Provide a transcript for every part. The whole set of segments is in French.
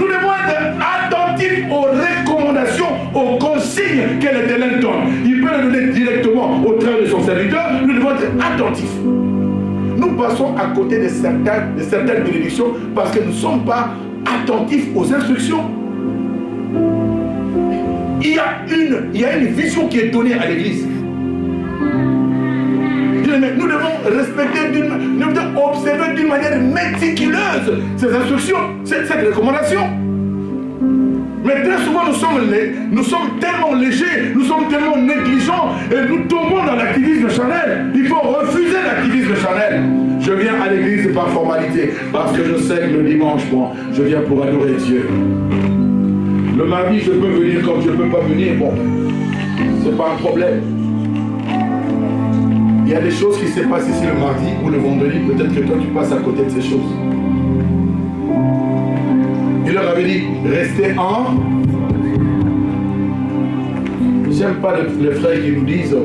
Nous devons être attentifs aux recommandations, aux consignes que l'Éternel donne. Il peut les donner directement au travers de son serviteur. Nous devons être attentifs. Nous passons à côté de certaines bénédictions parce que nous ne sommes pas attentifs aux instructions. Il y a une vision qui est donnée à l'Église. Nous devons respecter, nous devons observer d'une manière méticuleuse ces instructions, cette recommandation. Mais très souvent nous sommes tellement légers, nous sommes tellement négligents et nous tombons dans l'activisme charnel. Il faut refuser l'activisme charnel. Je viens à l'église par formalité parce que je sais que le dimanche, moi, je viens pour adorer Dieu. Le mardi, je peux venir comme je ne peux pas venir. Bon, c'est pas un problème. Il y a des choses qui se passent ici le mardi ou le vendredi. Peut-être que toi, tu passes à côté de ces choses. Il leur avait dit, restez en... J'aime pas les frères qui nous disent,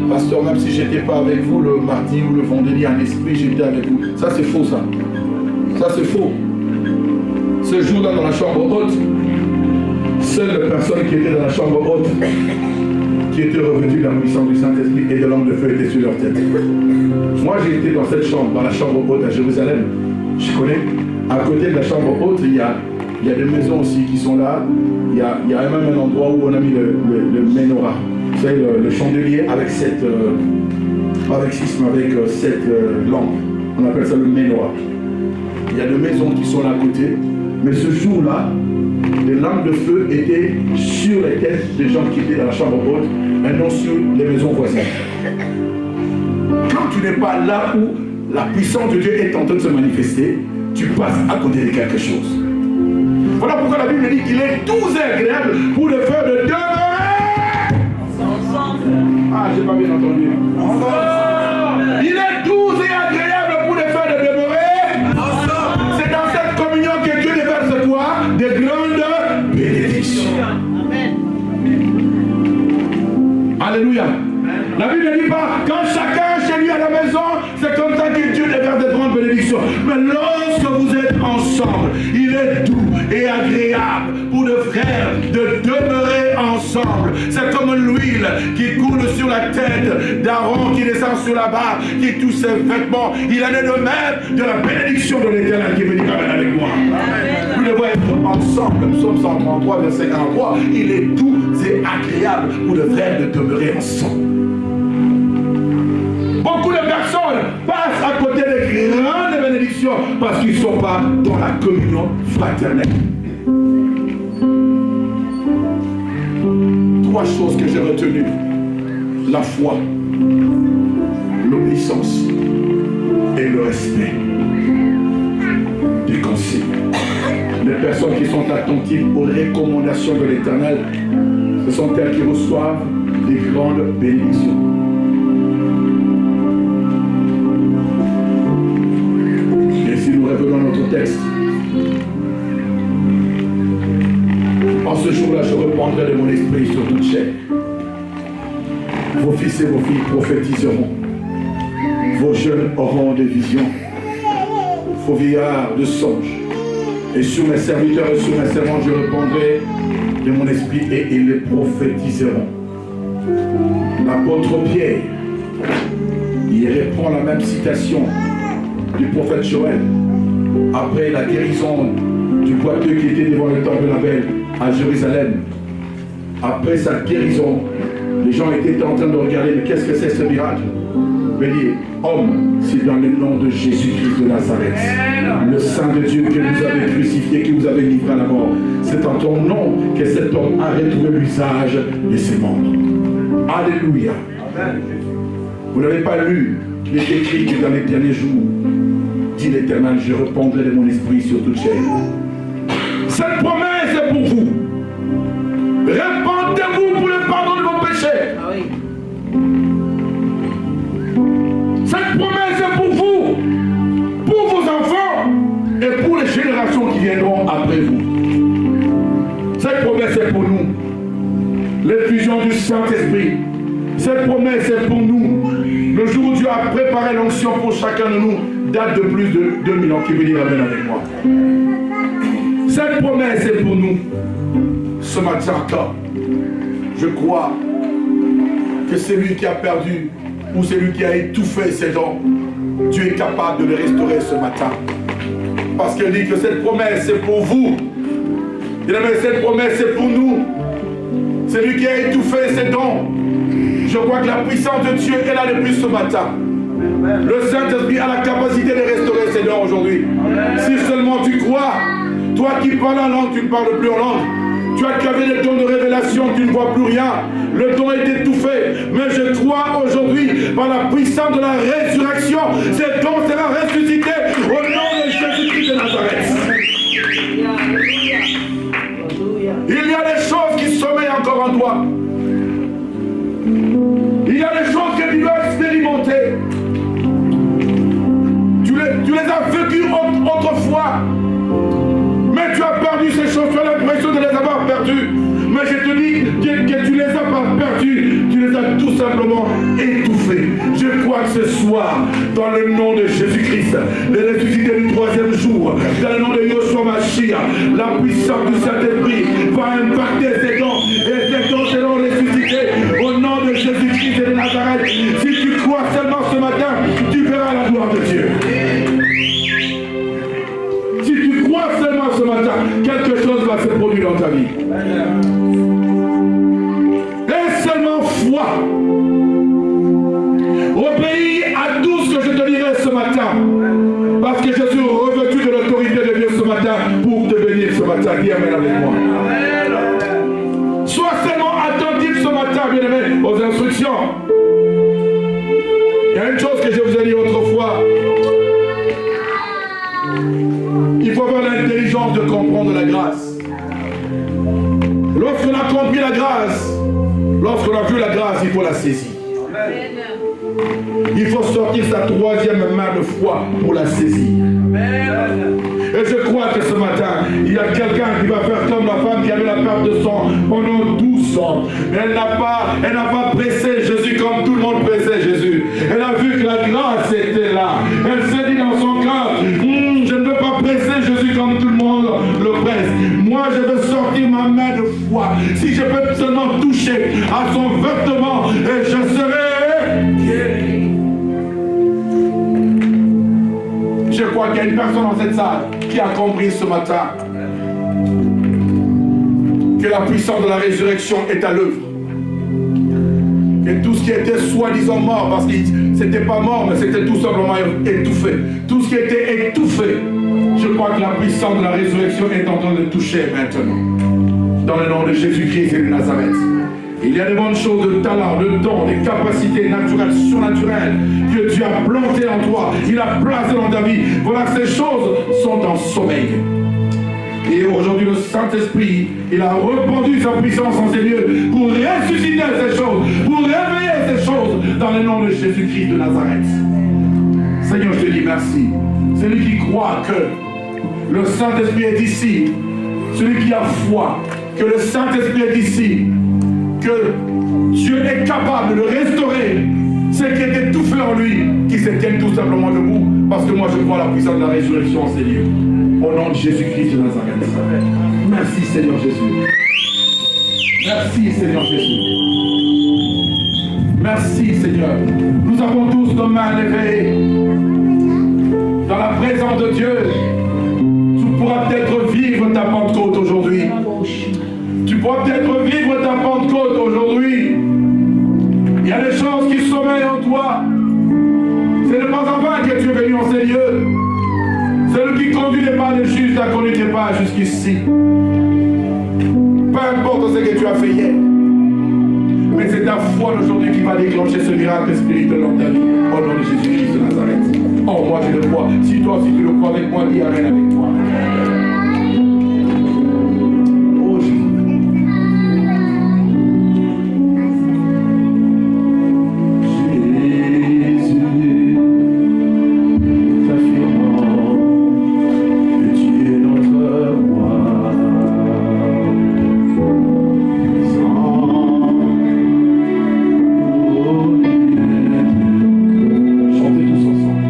pasteur, même si je n'étais pas avec vous le mardi ou le vendredi, en esprit, j'étais avec vous. Ça, c'est faux, ça. Ça, c'est faux. Ce jour-là, dans la chambre haute, seule la personne qui était dans la chambre haute, qui était revenue de la puissance du Saint-Esprit et de l'ange de feu était sur leur tête. Moi, j'ai été dans cette chambre, dans la chambre haute à Jérusalem. Je connais. À côté de la chambre haute, il y a des maisons aussi qui sont là. Il y a même un endroit où on a mis le menorah. Vous savez, le chandelier avec cette lampe. On appelle ça le menorah. Il y a des maisons qui sont là à côté. Mais ce jour-là, les lampes de feu étaient sur les têtes des gens qui étaient dans la chambre haute, et non sur les maisons voisines. Quand tu n'es pas là où la puissance de Dieu est en train de se manifester, tu passes à côté de quelque chose. Voilà pourquoi la Bible dit qu'il est doux et agréable pour le faire de demeurer ensemble. Ah, j'ai pas bien entendu. Il est doux et agréable pour le faire de demeurer ensemble. C'est dans cette communion que Dieu déverse quoi? Des grandes bénédictions. Amen. Alléluia. La Bible ne dit pas, quand chacun chez lui à la maison, c'est comme ça que Dieu déverse des grandes bénédictions. Mais lorsque vous êtes ensemble, il est doux et agréable pour le frère de demeurer ensemble. C'est comme l'huile qui coule sur la tête d'Aaron, qui descend sur la barbe, qui touche ses vêtements. Il en est de même de la bénédiction de l'Éternel qui veut dire amen avec moi. Amen. Nous devons être ensemble. Psaume 133, verset 43. Il est doux et agréable pour le frère de demeurer ensemble. Beaucoup de personnes passent à côté des grandes bénédictions parce qu'ils ne sont pas dans la communion fraternelle. Trois choses que j'ai retenues. La foi, l'obéissance et le respect des consignes. Les personnes qui sont attentives aux recommandations de l'Éternel, ce sont elles qui reçoivent des grandes bénédictions. Revenons à notre texte. En ce jour-là, je reprendrai de mon esprit sur toute chair. Vos fils et vos filles prophétiseront. Vos jeunes auront des visions. Vos vieillards de songes. Et sur mes serviteurs et sur mes servants, je reprendrai de mon esprit et ils les prophétiseront. L'apôtre Pierre, il reprend la même citation du prophète Joël. Après la guérison du boiteux qui était devant le temple de la Belle à Jérusalem, après sa guérison, les gens étaient en train de regarder, mais qu'est-ce que c'est ce miracle? Mais dit, homme, c'est dans le nom de Jésus-Christ de Nazareth, le Saint de Dieu que vous avez crucifié, que vous avez livré à la mort. C'est en ton nom que cet homme a retrouvé l'usage de ses membres. Alléluia. Vous n'avez pas lu, il est écrit que dans les derniers jours, dit l'Éternel, je répandrai de mon esprit sur toute chair. Cette promesse est pour vous. Répandez-vous pour le pardon de vos péchés. Ah oui. Cette promesse est pour vous, pour vos enfants et pour les générations qui viendront après vous. Cette promesse est pour nous. L'effusion du Saint-Esprit. Cette promesse est pour nous. Le jour où Dieu a préparé l'onction pour chacun de nous date de plus de 2000 ans. Qui veut dire amen avec moi? Cette promesse est pour nous. Ce matin encore, je crois que celui qui a perdu ou celui qui a étouffé ses dons, Dieu est capable de les restaurer ce matin. Parce qu'il dit que cette promesse est pour vous. Cette promesse est pour nous. Celui qui a étouffé ses dons, je crois que la puissance de Dieu est là depuis ce matin. Le Saint-Esprit a la capacité de restaurer ses dons aujourd'hui. Si seulement tu crois, toi qui parles en langue, tu ne parles plus en langue. Tu as cavé les dons de révélation, tu ne vois plus rien. Le don est étouffé. Mais je crois aujourd'hui, par la puissance de la résurrection, ce don sera ressuscité au nom de Jésus-Christ de Nazareth. Il y a des choses qui sommeillent encore en toi. Il y a des choses que tu dois expérimenter. Tu les as vécues autrefois. Mais tu as perdu ces choses, tu as l'impression de les avoir perdues. Mais je te dis que tu ne les as pas perdues, tu les as tout simplement étouffées. Je crois que ce soir, dans le nom de Jésus-Christ, le ressuscité du troisième jour, dans le nom de Yoshua Mashiach, la puissance du Saint-Esprit va impacter ces dons, et ces dons seront ressuscités au nom de Jésus-Christ de Nazareth. Si tu crois seulement ce matin, tu verras la gloire de Dieu. Seulement ce matin, quelque chose va se produire dans ta vie. Et seulement foi. Obéis à tout ce que je te dirai ce matin. Parce que je suis revêtu de l'autorité de Dieu ce matin pour te bénir ce matin. Dis amen avec moi. Sois seulement attentif ce matin, bien-aimé, aux instructions. Il y a une chose que je vous ai dit autrefois. Il faut avoir l'intelligence de comprendre la grâce. Lorsqu'on a compris la grâce, lorsqu'on a vu la grâce, il faut la saisir. Il faut sortir sa troisième main de foi pour la saisir. Et je crois que ce matin, il y a quelqu'un qui va faire comme la femme qui avait la perte de sang pendant 12 ans. Mais elle n'a pas pressé Jésus comme tout le monde pressait Jésus. Elle a vu que la grâce était là. Elle s'est dit dans son cœur, je ne veux pas presser Jésus comme tout le monde le presse. Moi, je veux sortir ma main de foi. Si je peux seulement toucher à son vêtement, et je serai guéri. Je crois qu'il y a une personne dans cette salle qui a compris ce matin que la puissance de la résurrection est à l'œuvre. Et tout ce qui était soi-disant mort, parce que c'était pas mort, mais c'était tout simplement étouffé. Tout ce qui était étouffé, je crois que la puissance de la résurrection est en train de toucher maintenant. Dans le nom de Jésus-Christ et de Nazareth. Il y a des bonnes choses, de talent, de dons, des capacités naturelles, surnaturelles que Dieu a plantées en toi. Il a placé dans ta vie. Voilà, ces choses sont en sommeil. Et aujourd'hui, le Saint-Esprit, il a répandu sa puissance en ces lieux pour ressusciter ces choses, pour réveiller ces choses dans le nom de Jésus-Christ de Nazareth. Seigneur, je te dis merci. Celui qui croit que le Saint-Esprit est ici, celui qui a foi que le Saint-Esprit est ici, que Dieu est capable de restaurer ce qui est étouffé en lui, qui se tienne tout simplement debout, parce que moi je crois à la puissance de la résurrection en ces lieux. Au nom de Jésus-Christ de Nazareth. Merci Seigneur Jésus. Merci Seigneur Jésus. Merci Seigneur. Nous avons tous nos mains levées dans la présence de Dieu. Tu pourras peut-être vivre ta Pentecôte aujourd'hui. Tu pourras peut-être vivre ta Pentecôte aujourd'hui. Il y a des choses qui sommeillent en toi. Ce n'est pas en vain que tu es venu en ces lieux. Celui qui conduit les pas de juste a conduit tes pas jusqu'ici. Peu importe ce que tu as fait hier. Mais c'est ta foi d'aujourd'hui qui va déclencher ce miracle spirituel dans ta vie. Au nom de Jésus-Christ de Nazareth. Oh, moi je le crois. Si toi aussi tu le crois avec moi, dis amen avec moi. Chantez tous ensemble.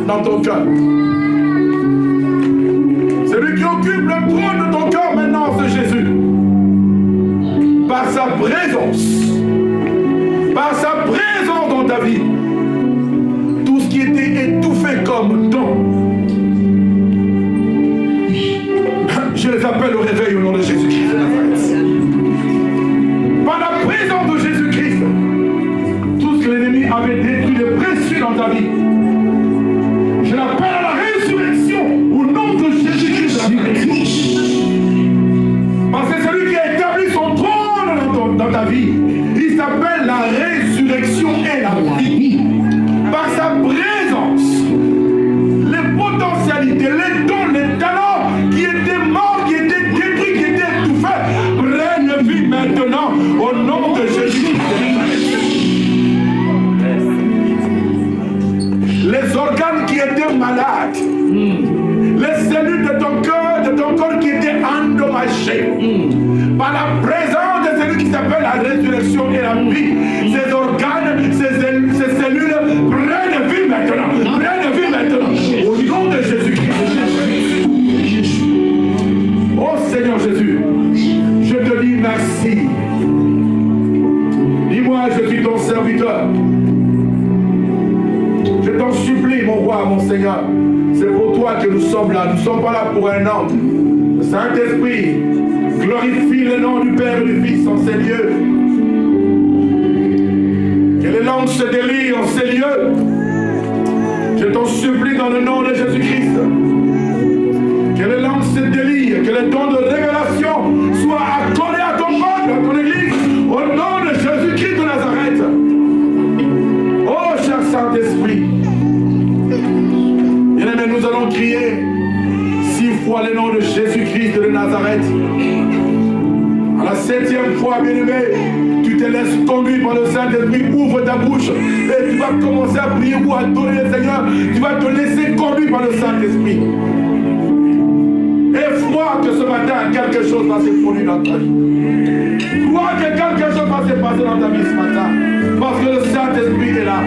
dans ton cœur. Celui qui occupe le trône de ton cœur maintenant, c'est Jésus. Par sa présence. Par sa présence dans ta vie. Tout ce qui était étouffé comme don. Je les appelle au réveil au nom de Jésus-Christ de Nazareth. Par la présence de Jésus-Christ, tout ce que l'ennemi avait détruit de précieux dans ta vie, je l'appelle à la résurrection au nom de Jésus-Christ de Nazareth. Parce que celui qui a établi son trône dans ta vie, il s'appelle la résurrection et la vie. Par sa présence, les potentialités, les dons, les talents qui étaient morts, qui étaient détruits, qui étaient étouffés, prennent vie maintenant au nom de Jésus. Les organes qui étaient malades, les cellules de ton corps qui étaient endommagées, par la présence de celui qui s'appelle la résurrection et la vie, ces organes, ces cellules prennent vie maintenant, prennent vie maintenant, au nom de Jésus-Christ. Oh Seigneur Jésus, je te dis merci. Dis-moi, je suis ton serviteur. Je t'en supplie, mon roi, mon Seigneur. C'est pour toi que nous sommes là. Nous ne sommes pas là pour un homme. Le Saint-Esprit, glorifie le nom du Père et du Fils en ces lieux. Que les langues se délient en ces lieux. Je t'en supplie dans le nom de Jésus-Christ. Que les langues se délient, que les dons de révélation soient accordés à ton peuple, à ton Église, au nom de Jésus-Christ de Nazareth. Oh, cher Saint-Esprit, bien-aimés, nous allons crier 6 fois le nom de Jésus-Christ de Nazareth. À la 7e fois, bien-aimé, tu te laisses conduire par le Saint-Esprit, ouvre ta bouche et tu vas commencer à prier ou à adorer le Seigneur. Tu vas te laisser conduire par le Saint-Esprit. Et crois que ce matin, quelque chose va se produire dans ta vie. Crois que quelque chose va se passer dans ta vie ce matin. Parce que le Saint-Esprit est là.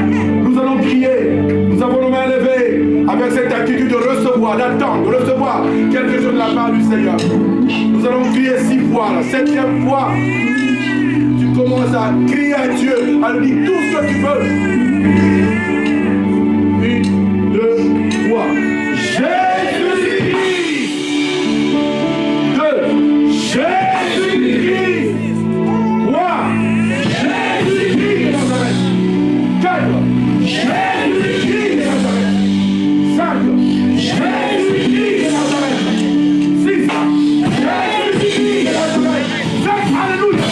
Nous allons prier. Nous avons nos mains levées avec cette attitude de recevoir, d'attendre, de recevoir quelque chose de la part du Seigneur. Nous allons crier 6 fois. La 7e fois, tu commences à crier à Dieu, à lui dire tout ce que tu veux. 1, 2, 3. Jésus-Christ. 2. Jésus-Christ. 3. Jésus-Christ de Nazareth. 4. Jésus-Christ de Nazareth. 5. Jésus-Christ de Nazareth. 6. Jésus-Christ de Nazareth. 7. Alléluia.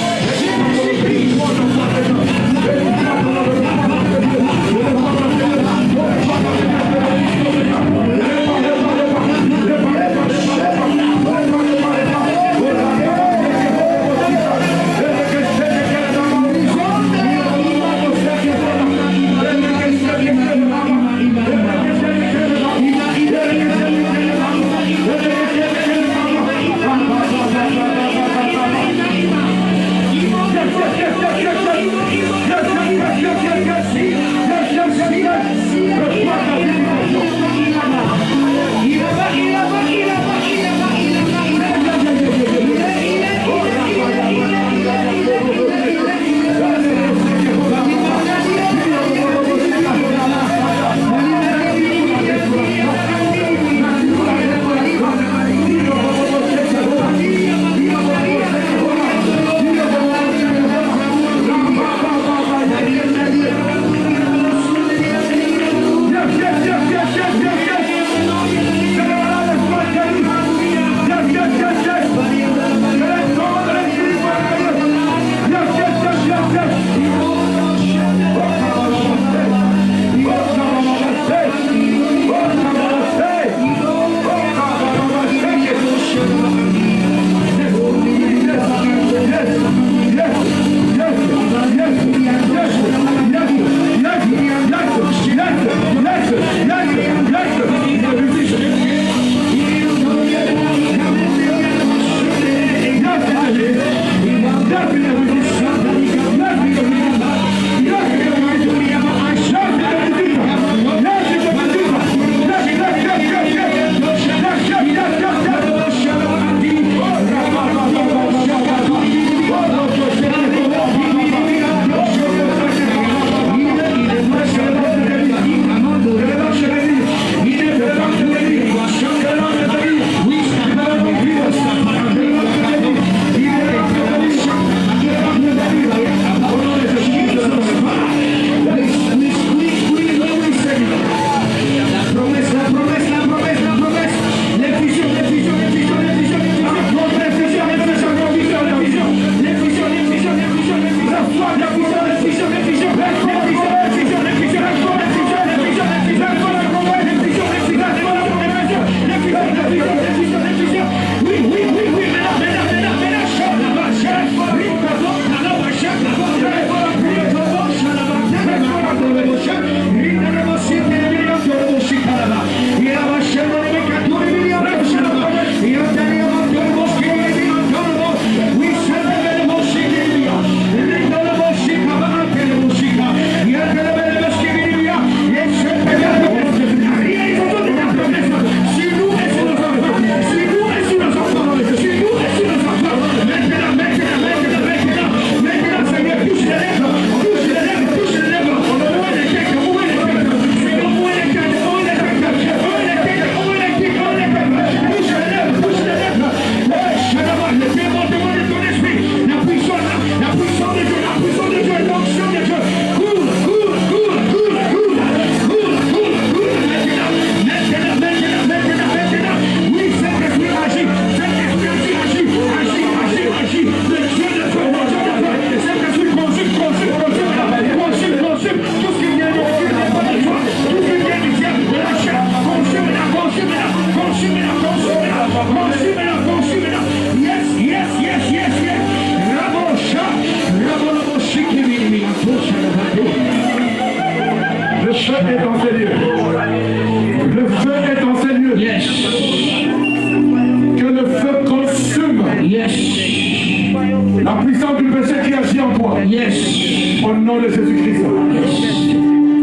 nom de Jésus-Christ.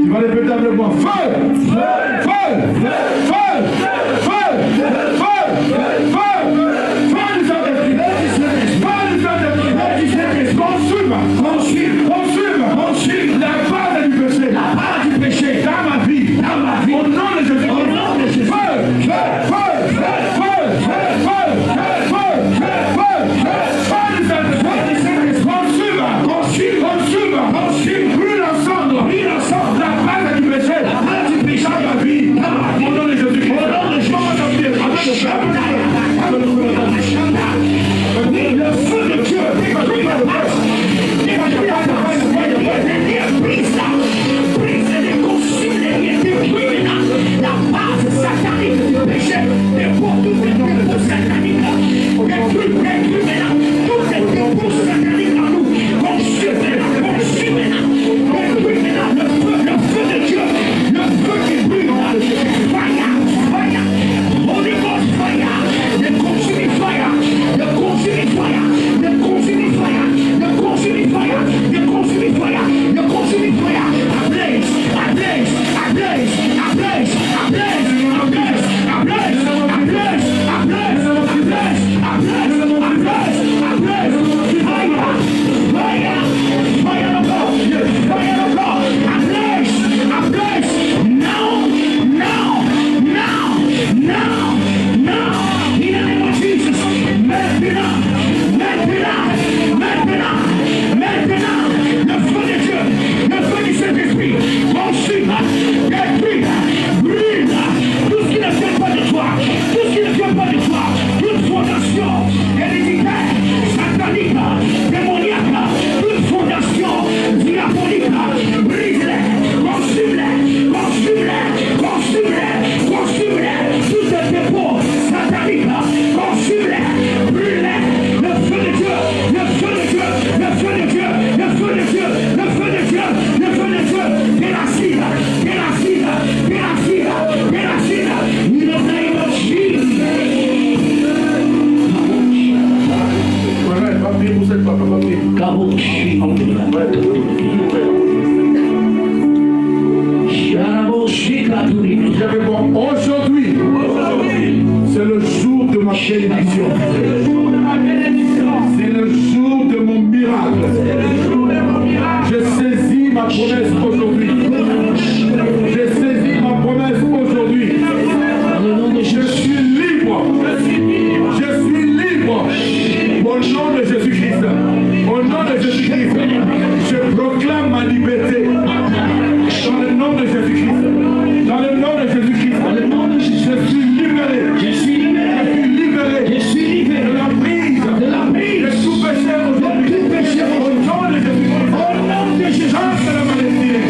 Tu vas répéter avec moi. Feu! Feu! Feu! Feu! Feu! Feu! Feu! Feu du Saint-Esprit! Feu du Saint-Esprit! Consume! Consume! Consume! Consume! La base du péché! La base du péché! Dans ma vie! Dans ma vie! Au nom de Jésus! Au nom de Jésus! Feu! Feu! Feu! Feu! Feu! Feu! Feu! Feu! Feu! Feu du Saint-Esprit! Consume! Consume! Consume! Consume! Brûle ensemble! Brûle ensemble! La base du péché! La base du péché! Dans ma vie! Au nom de Jésus! Au nom de Jésus! Le feu de Dieu! La base satanique du péché, des dépôts sataniques, détruis maintenant, tous les dépôts sataniques en nous, consume-la, détruis maintenant le feu de Dieu, le feu qui brûle, fire, fire, Holy Ghost fire, the consuming fire, the consuming fire, the consuming fire, the consuming fire, the consuming fire, the consuming fire, ablaze, ablaze, ablaze, ablaze, ablaze, ablaze, ablaze, ablaze, ablaze, ablaze, ablaze, ablaze, ablaze, fire, fire, fire of God, fire of God, ablaze, ablaze, now, now, now, now, now, in the name of Jesus, maintenant, maintenant, maintenant, maintenant, le feu de Dieu, le feu du Saint-Esprit, consume, détruit, brûle, tout ce qui ne vient pas de toi, tout ce qui ne vient pas de toi, toute fondation héréditaire, satanique, démoniaque, toute fondation diabolique, brise-les, consume-les, consume-les, consume-les, consume-les, tous ces dépôts sataniques, consume-les, brûle-les, le feu de Dieu, le feu de Dieu, le feu de Dieu, le feu de Dieu, le feu de Dieu, le feu de Dieu, Péracide, Péracide, Péracide, Péracide, in the name of Jesus. Voilà, va prier pour cette papa, va prier. J'avais bon, aujourd'hui, c'est le jour de ma bénédiction. C'est le jour de mon miracle. Je saisis ma promesse aujourd'hui. Je saisis ma promesse aujourd'hui. Je suis libre. Je suis libre. Au nom de Jésus-Christ. Au nom de Jésus-Christ. Je proclame ma liberté. Dans le nom de Jésus-Christ. Dans le nom de Jésus-Christ. Je suis libéré. Je suis libéré. Je suis libéré. De la prise. De tout péché aujourd'hui. Au nom de Jésus-Christ. Au nom de Jésus. Chasse la maladie.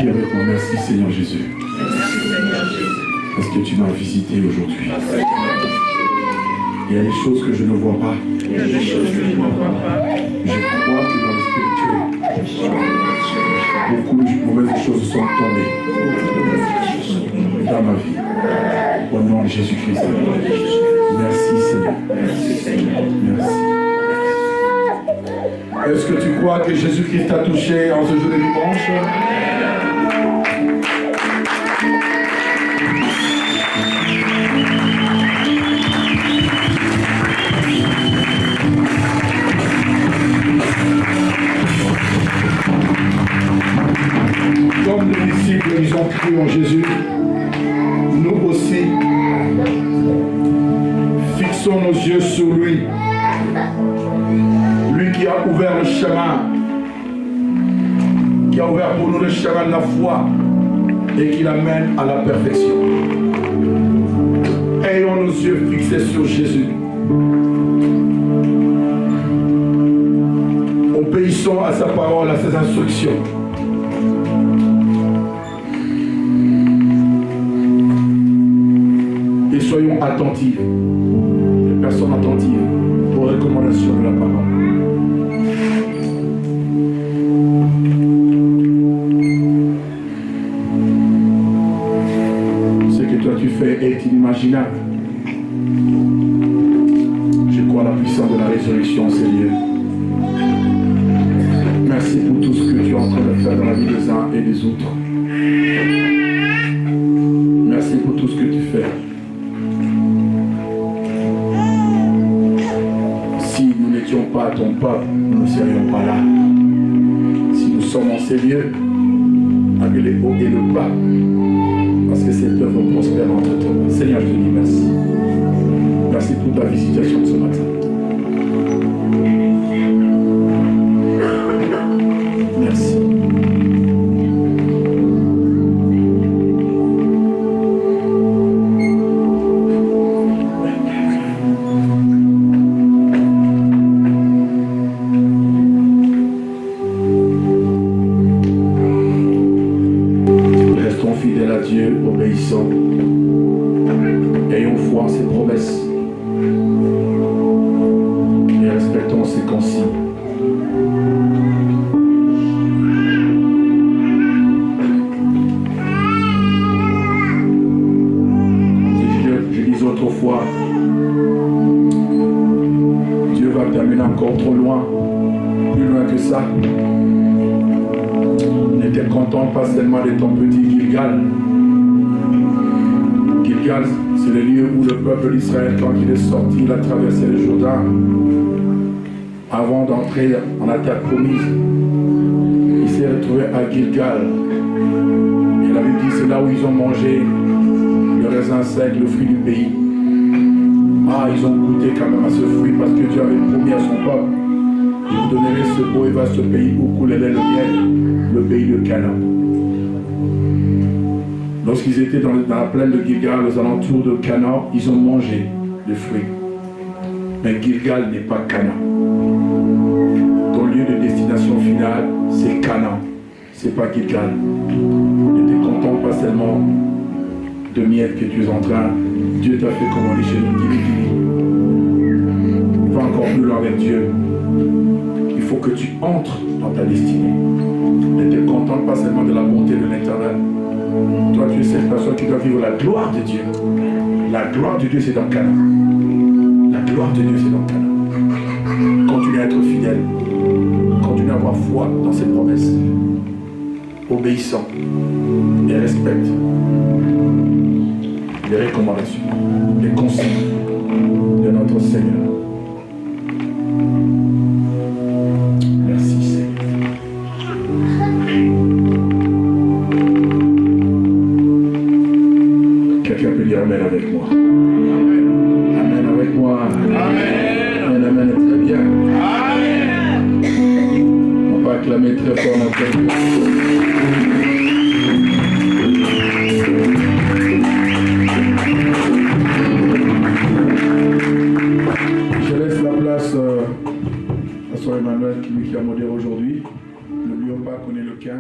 Dis avec moi, merci Seigneur Jésus. Parce que tu m'as visité aujourd'hui. Il y a des choses que je ne vois pas. Je crois que dans le spirituel, beaucoup de mauvaises choses sont tombées dans ma vie. Au nom de Jésus-Christ. Merci Seigneur. Merci. Est-ce que tu crois que Jésus-Christ t'a touché en ce jour de dimanche? Comme les disciples, ils ont cru en Jésus, nous aussi, fixons nos yeux sur lui. Lui qui a ouvert le chemin, qui a ouvert pour nous le chemin de la foi et qui l'amène à la perfection. Ayons nos yeux fixés sur Jésus. Obéissons à sa parole, à ses instructions. Et soyons attentifs, les personnes attentives aux recommandations de la parole. Ce que toi tu fais est inimaginable. Je crois à la puissance de la résurrection, Seigneur. Merci pour tout ce que tu es en train de faire dans la vie des uns et des autres. Merci pour tout ce que tu fais. Si nous n'étions pas ton peuple, nous ne serions pas là. Si nous sommes en ces lieux, avec les hauts et le bas, parce que cette œuvre prospère entre toi. Seigneur, je te dis merci. Merci pour ta visitation de ce matin. Merci. Restons fidèles à Dieu, obéissants. Ayons foi en ses promesses. Et respectons ses consignes. Autrefois, Dieu va t'amener encore trop loin, plus loin que ça. N'était content pas seulement de ton petit Gilgal. Gilgal, c'est le lieu où le peuple d'Israël, quand il est sorti, il a traversé le Jourdain. Avant d'entrer en la terre promise, il s'est retrouvé à Gilgal. Et la Bible dit, c'est là où ils ont mangé le raisin sec, le fruit du pays. Ah, ils ont goûté quand même à ce fruit parce que Dieu avait promis à son peuple: je vous donnerai ce beau et vaste pays où coulait le miel, le pays de Canaan. Lorsqu'ils étaient dans la plaine de Gilgal, aux alentours de Canaan, ils ont mangé le fruit. Mais Gilgal n'est pas Canaan. Ton lieu de destination finale, c'est Canaan. C'est pas Gilgal. N'étais content pas seulement de miel que tu es en train. Dieu t'a fait comme on dit chez nous, va encore plus loin avec Dieu. Il faut que tu entres dans ta destinée. Ne te contente pas seulement de la bonté de l'Éternel. Toi, tu es cette personne qui doit vivre la gloire de Dieu. La gloire de Dieu, c'est dans Canaan. La gloire de Dieu, c'est dans Canaan. Continue à être fidèle. Continue à avoir foi dans ses promesses. Obéissant et respecte les recommandations, les consignes de notre Seigneur. Merci Seigneur. Quelqu'un peut dire Amen avec moi. Amen. Amen avec moi. Amen. Amen, amen, très bien. Amen. On va acclamer très fort notre Dieu. Emmanuel qui a modéré aujourd'hui. N'oublions pas qu'on est le 15.